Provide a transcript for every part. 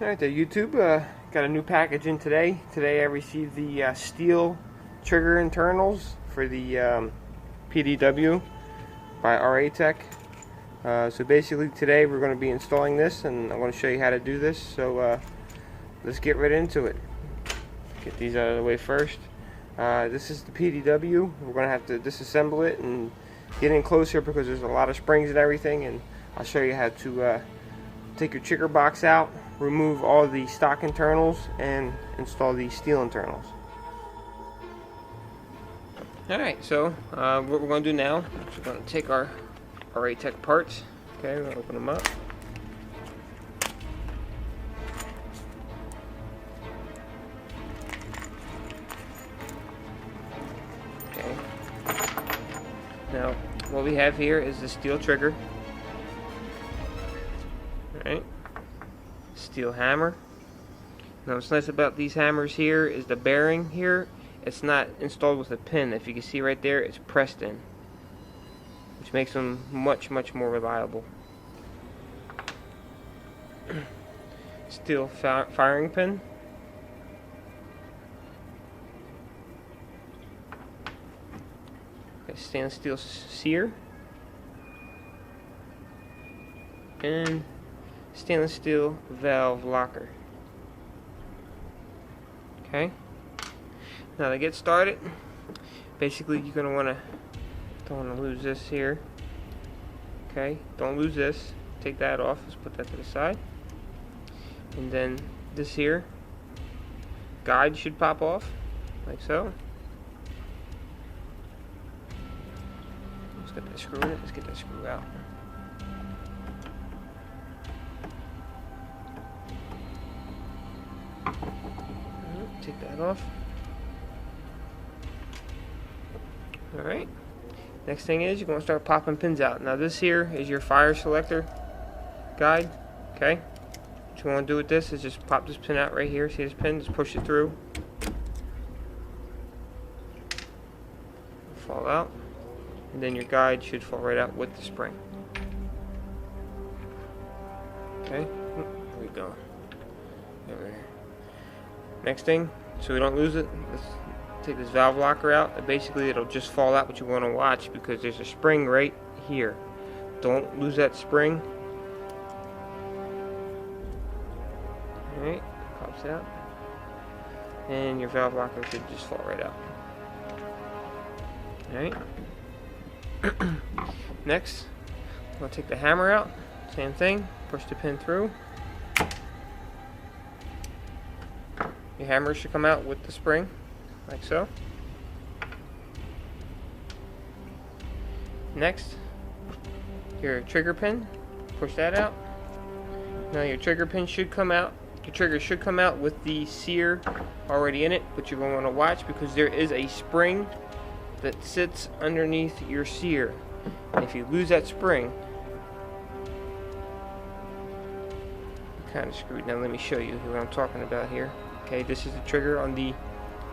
Alright there, YouTube. Got a new package in today. Today I received the steel trigger internals for the PDW by RA Tech. So basically today we're going to be installing this, and I'm going to show you how to do this. So let's get right into it. Get these out of the way first. This is the PDW. We're going to have to disassemble it and get in closer because there's a lot of springs and everything, and I'll show you how to take your trigger box out, remove all the stock internals, and install the steel internals. Alright, so what we're going to do now is we're going to take our RA Tech parts. Okay, we're going to open them up. Okay. Now, what we have here is the steel trigger. Alright. Steel hammer. Now what's nice about these hammers here is the bearing here, it's not installed with a pin. If you can see right there, it's pressed in, which makes them much more reliable. Steel firing pin. Okay, stainless steel sear. And stainless steel valve locker. Okay. Now to get started, basically you're gonna don't want to lose this here. Okay, don't lose this. Take that off. Let's put that to the side. And then this here guide should pop off, like so. Let's get that screw in it. Let's get that screw out. Take that off. Alright. Next thing is you're going to start popping pins out. Now this here is your fire selector guide. Okay. What you want to do with this is just pop this pin out right here. See this pin? Just push it through. It'll fall out. And then your guide should fall right out with the spring. Okay. There we go. There. Next thing, so we don't lose it, let's take this valve locker out. Basically it'll just fall out, but you want to watch because there's a spring right here. Don't lose that spring. Alright, pops out. And your valve locker should just fall right out. Alright. Next, I'm going to take the hammer out. Same thing, push the pin through. Your hammer should come out with the spring, like so. Next, your trigger pin, push that out. Now your trigger pin should come out. Your trigger should come out with the sear already in it, but you're going to want to watch because there is a spring that sits underneath your sear. And if you lose that spring, you're kind of screwed. Now let me show you what I'm talking about here. Okay, this is the trigger on the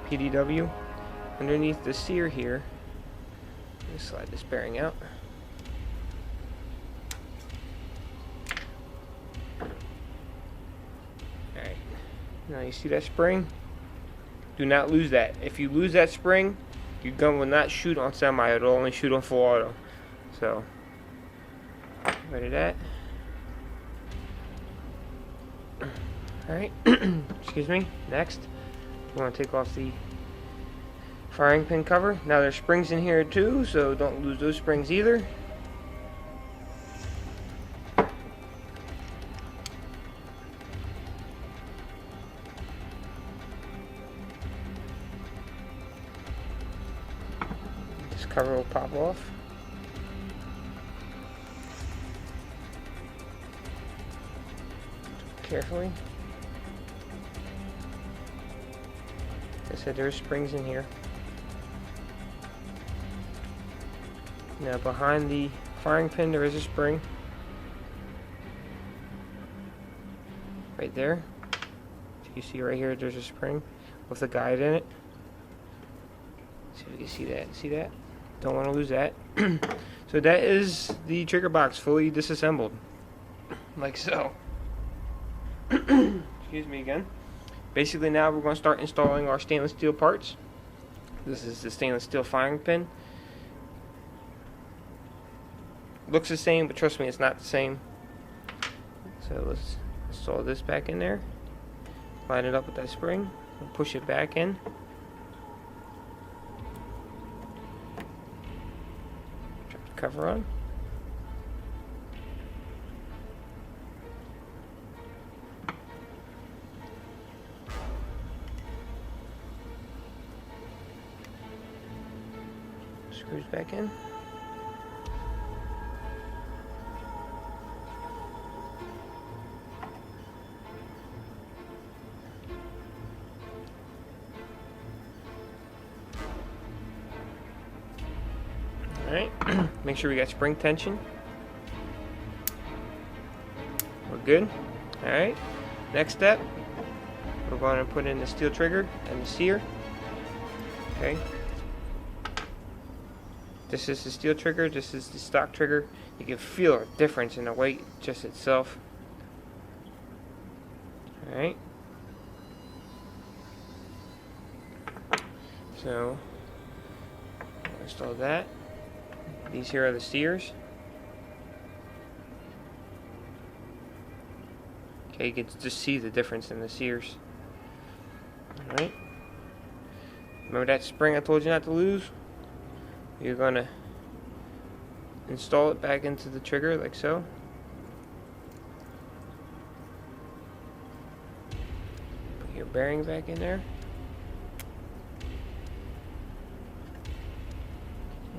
PDW. Underneath the sear here, let me slide this bearing out. Alright, now you see that spring? Do not lose that. If you lose that spring, your gun will not shoot on semi, it'll only shoot on full auto. So, get rid of that. Alright, excuse me. Next, we want to take off the firing pin cover. Now there's springs in here too, so don't lose those springs either. This cover will pop off. Carefully. Like I said, there's springs in here. Now behind the firing pin there is a spring. Right there. You see right here there's a spring with a guide in it. See if you can see that. See that? Don't want to lose that. So that is the trigger box fully disassembled. Like so. Excuse me again. Basically now we're going to start installing our stainless steel parts. This is the stainless steel firing pin. Looks the same, but trust me, it's not the same. So let's install this back in there. Line it up with that spring and push it back in. Drop the cover on. Screws back in. Alright, make sure we got spring tension. We're good. Alright, next step, we're going to put in the steel trigger and the sear. Okay. This is the steel trigger, this is the stock trigger. You can feel a difference in the weight just itself. Alright. So, I'll install that. These here are the sears. Okay, you can just see the difference in the sears. Alright. Remember that spring I told you not to lose? You're going to install it back into the trigger like so. Put your bearing back in there.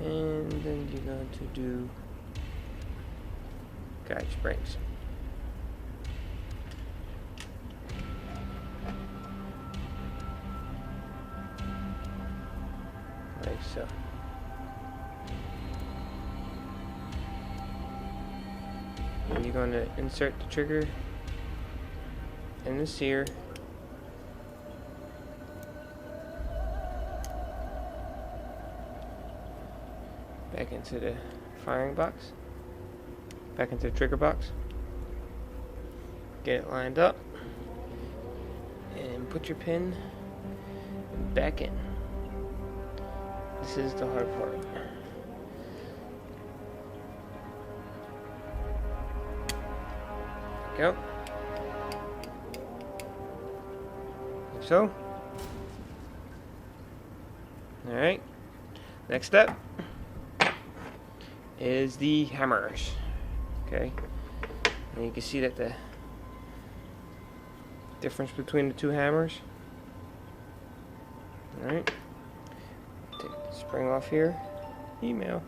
And then you're going to do guide springs. Like so. And you're going to insert the trigger and the sear back into the firing box, back into the trigger box. Get it lined up and put your pin back in. This is the hard part. Go. Like so. Alright. Next step is the hammers. Okay. And you can see that the difference between the two hammers. Alright. Take the spring off here. Email.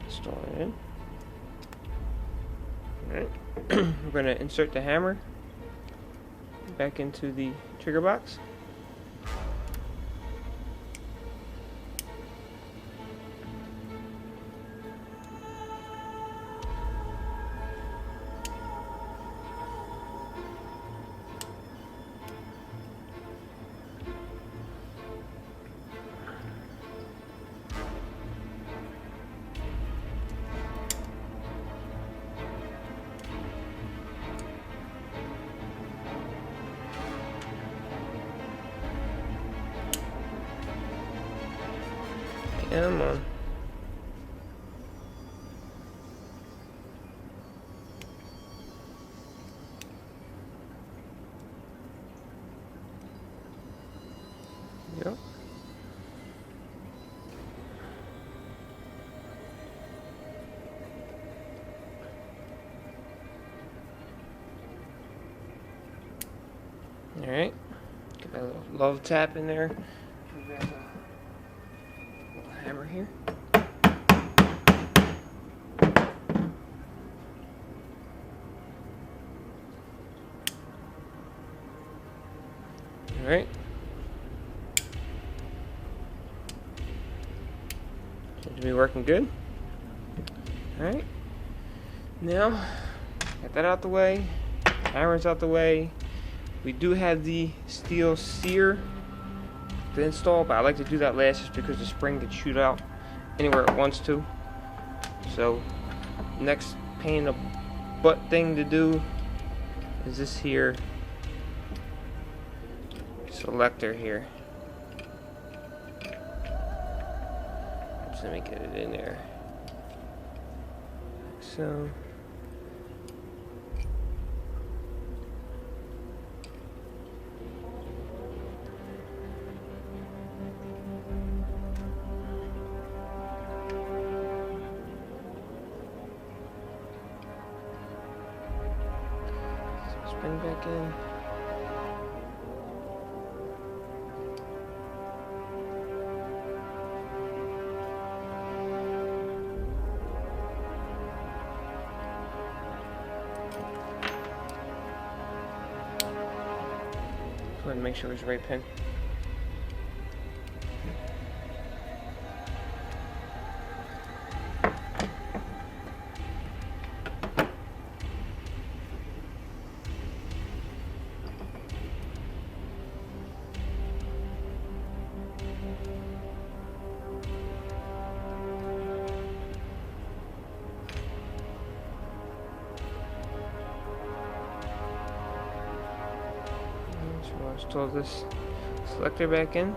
Install it in. Alright. We're going to insert the hammer back into the trigger box. Come on. Yep. All right. Get that little love tap in there. Hammer here. All right. Seems to be working good. All right. Now, got that out the way. Hammer's out the way. We do have the steel sear to install, but I like to do that last just because the spring can shoot out anywhere it wants to. So next pain in the butt thing to do is this here selector here. Just let me get it in there. So spring back in. Go ahead and make sure it's the right pin. Install this selector back in.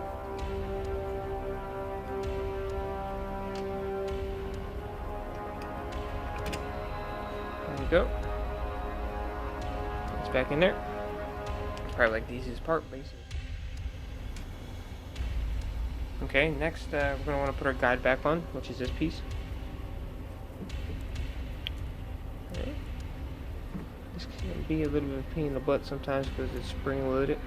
There we go. It's back in there. It's probably like the easiest part, basically. Okay, next we're going to want to put our guide back on, which is this piece. Okay. This can be a little bit of a pain in the butt sometimes because it's spring loaded.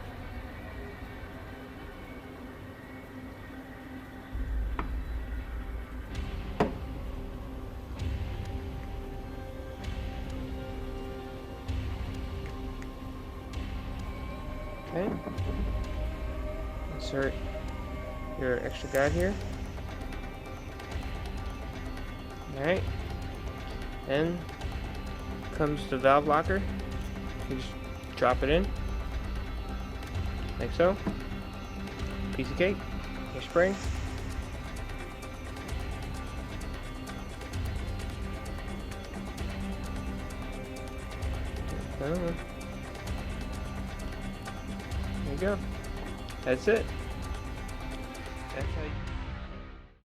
Okay, insert your extra guide here. Alright, then comes the valve locker. You just drop it in, like so. Piece of cake, your spring. There you go. That's it. That's how you